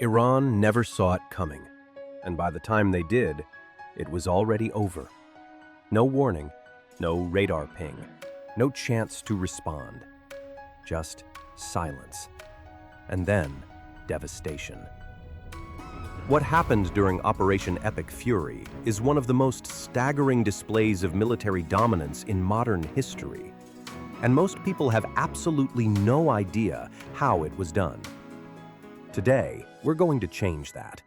Iran never saw it coming, and by the time they did, it was already over. No warning, no radar ping, no chance to respond. Just silence. And then, devastation. What happened during Operation Epic Fury is one of the most staggering displays of military dominance in modern history. And most people have absolutely no idea how it was done. Today, we're going to change that.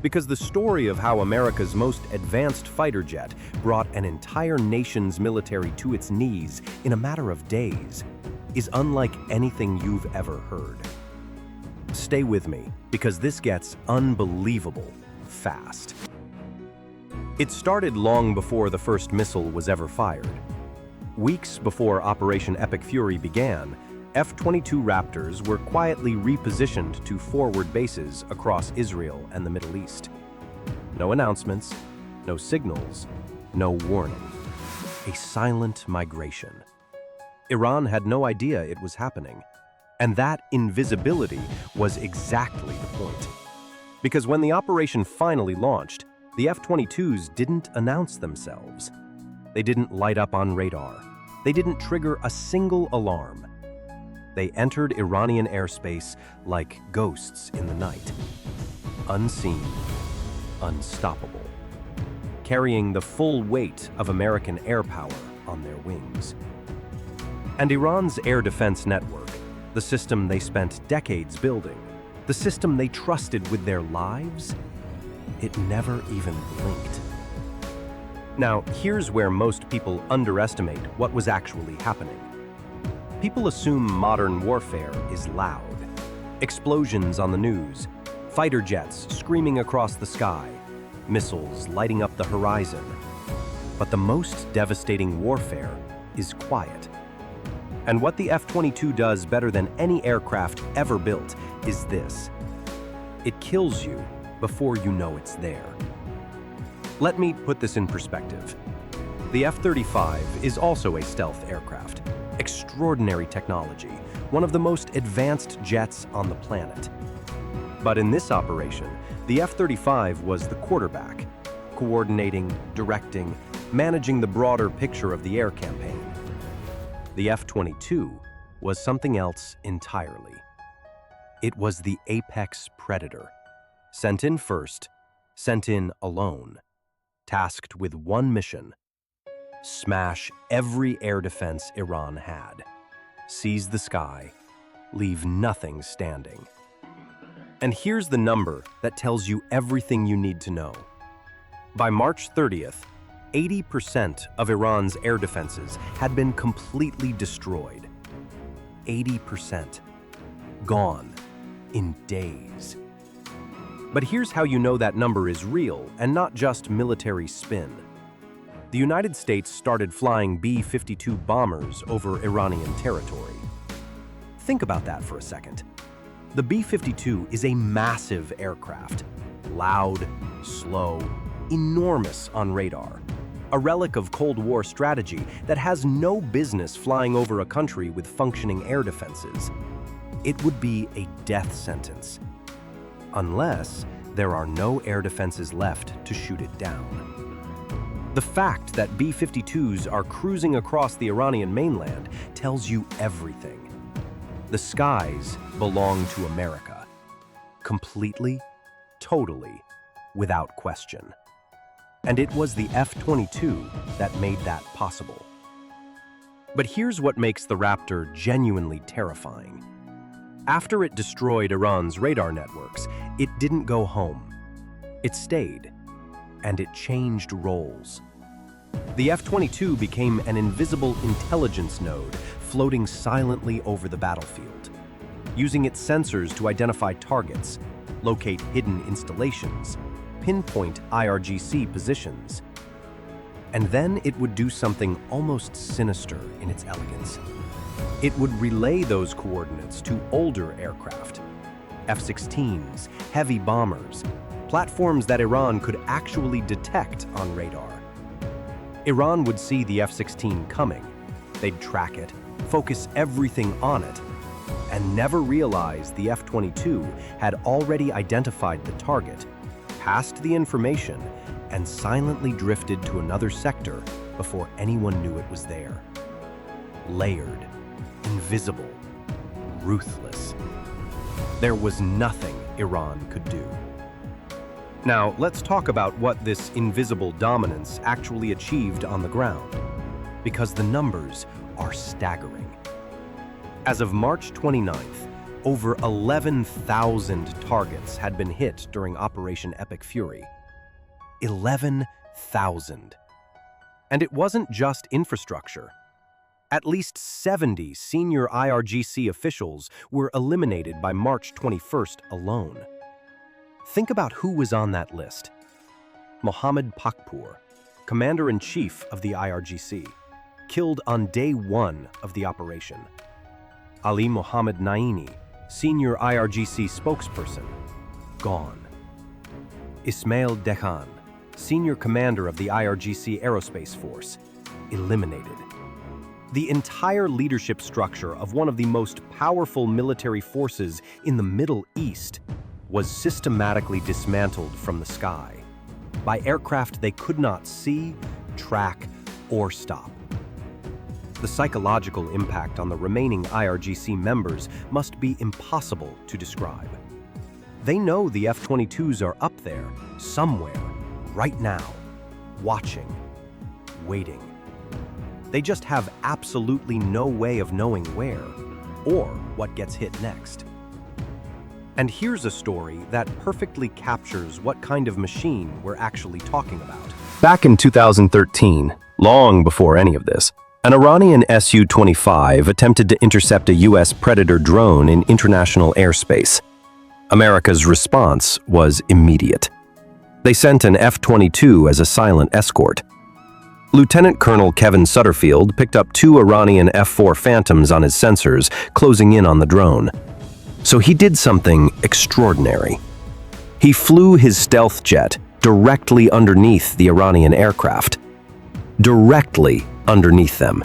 Because the story of how America's most advanced fighter jet brought an entire nation's military to its knees in a matter of days is unlike anything you've ever heard. Stay with me, because this gets unbelievable fast. It started long before the first missile was ever fired. Weeks before Operation Epic Fury began, F-22 Raptors were quietly repositioned to forward bases across Israel and the Middle East. No announcements, no signals, no warning. A silent migration. Iran had no idea it was happening, and that invisibility was exactly the point. Because when the operation finally launched, the F-22s didn't announce themselves. They didn't light up on radar. They didn't trigger a single alarm. They entered Iranian airspace like ghosts in the night. Unseen, unstoppable. Carrying the full weight of American air power on their wings. And Iran's air defense network, the system they spent decades building, the system they trusted with their lives, it never even blinked. Now, here's where most people underestimate what was actually happening. People assume modern warfare is loud. Explosions on the news, fighter jets screaming across the sky, missiles lighting up the horizon. But the most devastating warfare is quiet. And what the F-22 does better than any aircraft ever built is this. It kills you before you know it's there. Let me put this in perspective. The F-35 is also a stealth aircraft. Extraordinary technology, one of the most advanced jets on the planet. But in this operation, the F-35 was the quarterback, coordinating, directing, managing the broader picture of the air campaign. The F-22 was something else entirely. It was the apex predator, sent in first, sent in alone, tasked with one mission: smash every air defense Iran had, seize the sky, leave nothing standing. And here's the number that tells you everything you need to know. By March 30th, 80% of Iran's air defenses had been completely destroyed. 80%. Gone in days. But here's how you know that number is real and not just military spin. The United States started flying B-52 bombers over Iranian territory. Think about that for a second. The B-52 is a massive aircraft, loud, slow, enormous on radar, a relic of Cold War strategy that has no business flying over a country with functioning air defenses. It would be a death sentence, unless there are no air defenses left to shoot it down. The fact that B-52s are cruising across the Iranian mainland tells you everything. The skies belong to America. Completely, totally, without question. And it was the F-22 that made that possible. But here's what makes the Raptor genuinely terrifying. After it destroyed Iran's radar networks, it didn't go home. It stayed, and it changed roles. The F-22 became an invisible intelligence node floating silently over the battlefield, using its sensors to identify targets, locate hidden installations, pinpoint IRGC positions. And then it would do something almost sinister in its elegance. It would relay those coordinates to older aircraft, F-16s, heavy bombers, platforms that Iran could actually detect on radar. Iran would see the F-16 coming. They'd track it, focus everything on it, and never realized the F-22 had already identified the target, passed the information, and silently drifted to another sector before anyone knew it was there. Layered, invisible, ruthless. There was nothing Iran could do. Now, let's talk about what this invisible dominance actually achieved on the ground, because the numbers are staggering. As of March 29th, over 11,000 targets had been hit during Operation Epic Fury. 11,000. And it wasn't just infrastructure. At least 70 senior IRGC officials were eliminated by March 21st alone. Think about who was on that list. Mohammad Pakpour, Commander-in-Chief of the IRGC, killed on day 1 of the operation. Ali Mohammed Naini, Senior IRGC spokesperson, gone. Ismail Dekhan, Senior Commander of the IRGC Aerospace Force, eliminated. The entire leadership structure of one of the most powerful military forces in the Middle East was systematically dismantled from the sky by aircraft they could not see, track, or stop. The psychological impact on the remaining IRGC members must be impossible to describe. They know the F-22s are up there, somewhere, right now, watching, waiting. They just have absolutely no way of knowing where or what gets hit next. And here's a story that perfectly captures what kind of machine we're actually talking about. Back in 2013, long before any of this, an Iranian Su-25 attempted to intercept a U.S. Predator drone in international airspace. America's response was immediate. They sent an F-22 as a silent escort. Lieutenant Colonel Kevin Sutterfield picked up 2 Iranian F-4 Phantoms on his sensors, closing in on the drone. So he did something extraordinary. He flew his stealth jet directly underneath the Iranian aircraft. Directly underneath them.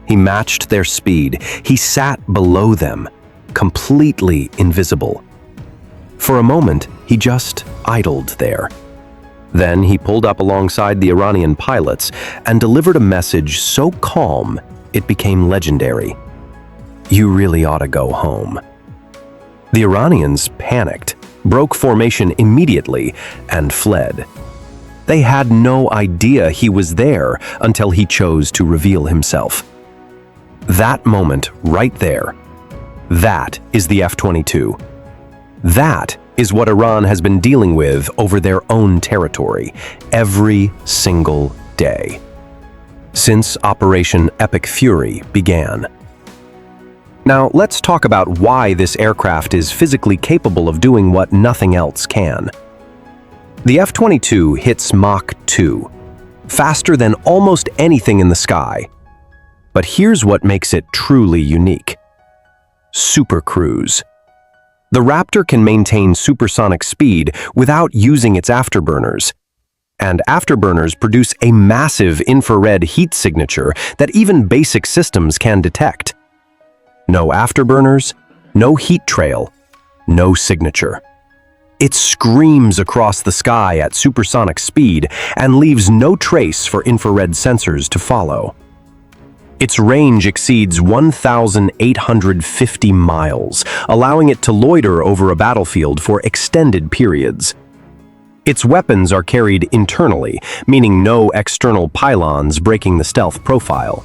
He matched their speed. He sat below them, completely invisible. For a moment, he just idled there. Then he pulled up alongside the Iranian pilots and delivered a message so calm it became legendary. "You really ought to go home." The Iranians panicked, broke formation immediately, and fled. They had no idea he was there until he chose to reveal himself. That moment right there, that is the F-22. That is what Iran has been dealing with over their own territory every single day, since Operation Epic Fury began. Now, let's talk about why this aircraft is physically capable of doing what nothing else can. The F-22 hits Mach 2, faster than almost anything in the sky. But here's what makes it truly unique. Supercruise. The Raptor can maintain supersonic speed without using its afterburners. And afterburners produce a massive infrared heat signature that even basic systems can detect. No afterburners, no heat trail, no signature. It screams across the sky at supersonic speed and leaves no trace for infrared sensors to follow. Its range exceeds 1,850 miles, allowing it to loiter over a battlefield for extended periods. Its weapons are carried internally, meaning no external pylons breaking the stealth profile.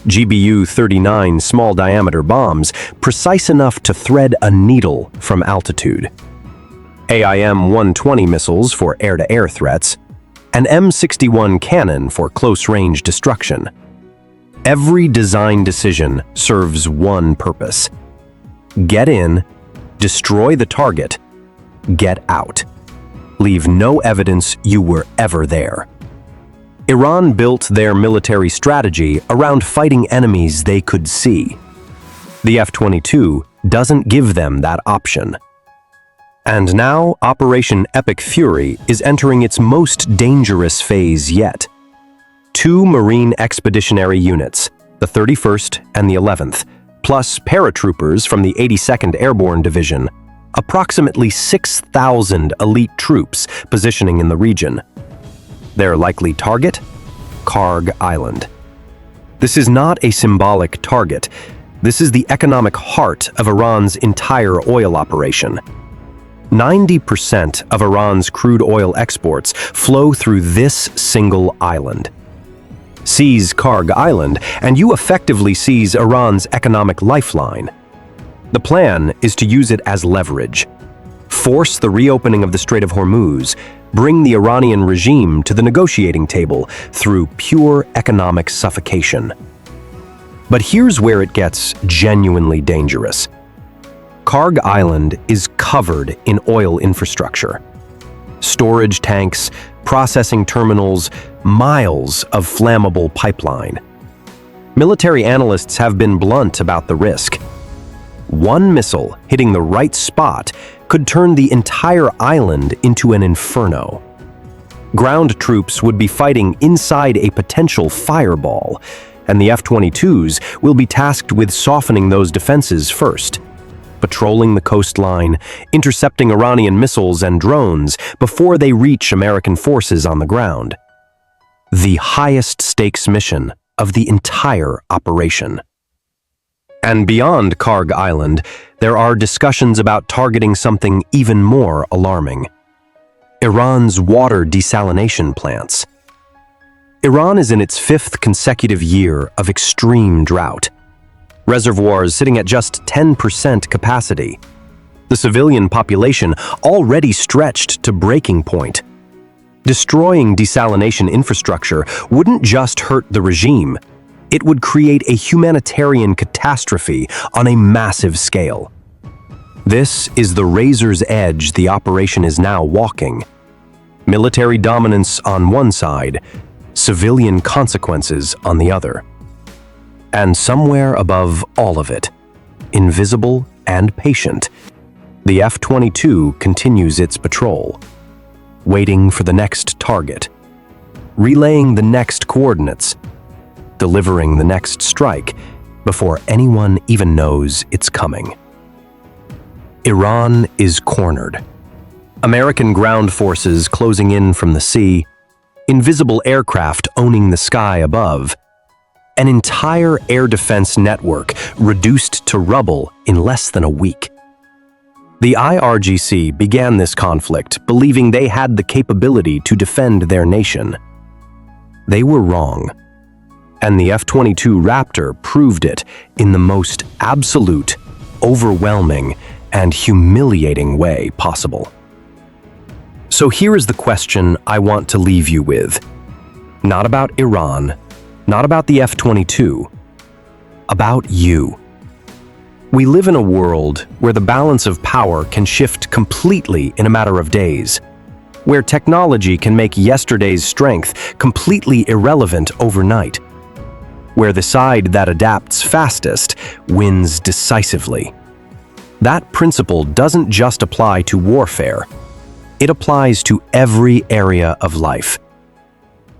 GBU-39 small-diameter bombs, precise enough to thread a needle from altitude. AIM-120 missiles for air-to-air threats, and M61 cannon for close-range destruction. Every design decision serves one purpose. Get in, destroy the target, get out. Leave no evidence you were ever there. Iran built their military strategy around fighting enemies they could see. The F-22 doesn't give them that option. And now, Operation Epic Fury is entering its most dangerous phase yet. 2 Marine Expeditionary Units, the 31st and the 11th, plus paratroopers from the 82nd Airborne Division, approximately 6,000 elite troops positioning in the region. Their likely target? Karg Island. This is not a symbolic target. This is the economic heart of Iran's entire oil operation. 90% of Iran's crude oil exports flow through this single island. Seize Karg Island, and you effectively seize Iran's economic lifeline. The plan is to use it as leverage. Force the reopening of the Strait of Hormuz, bring the Iranian regime to the negotiating table through pure economic suffocation. But here's where it gets genuinely dangerous. Karg Island is covered in oil infrastructure. Storage tanks, processing terminals, miles of flammable pipeline. Military analysts have been blunt about the risk. One missile hitting the right spot could turn the entire island into an inferno. Ground troops would be fighting inside a potential fireball, and the F-22s will be tasked with softening those defenses first, patrolling the coastline, intercepting Iranian missiles and drones before they reach American forces on the ground. The highest stakes mission of the entire operation. And beyond Karg Island, there are discussions about targeting something even more alarming. Iran's water desalination plants. Iran is in its 5th consecutive year of extreme drought. Reservoirs sitting at just 10% capacity. The civilian population already stretched to breaking point. Destroying desalination infrastructure wouldn't just hurt the regime, it would create a humanitarian catastrophe on a massive scale. This is the razor's edge the operation is now walking. Military dominance on one side, civilian consequences on the other. And somewhere above all of it, invisible and patient, the F-22 continues its patrol, waiting for the next target, relaying the next coordinates, delivering the next strike before anyone even knows it's coming. Iran is cornered. American ground forces closing in from the sea, invisible aircraft owning the sky above, an entire air defense network reduced to rubble in less than a week. The IRGC began this conflict believing they had the capability to defend their nation. They were wrong, and the F-22 Raptor proved it in the most absolute, overwhelming, and humiliating way possible. So here is the question I want to leave you with. Not about Iran, not about the F-22, about you. We live in a world where the balance of power can shift completely in a matter of days, where technology can make yesterday's strength completely irrelevant overnight, where the side that adapts fastest wins decisively. That principle doesn't just apply to warfare. It applies to every area of life.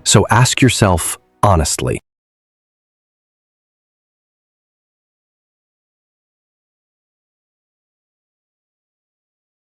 So ask yourself honestly,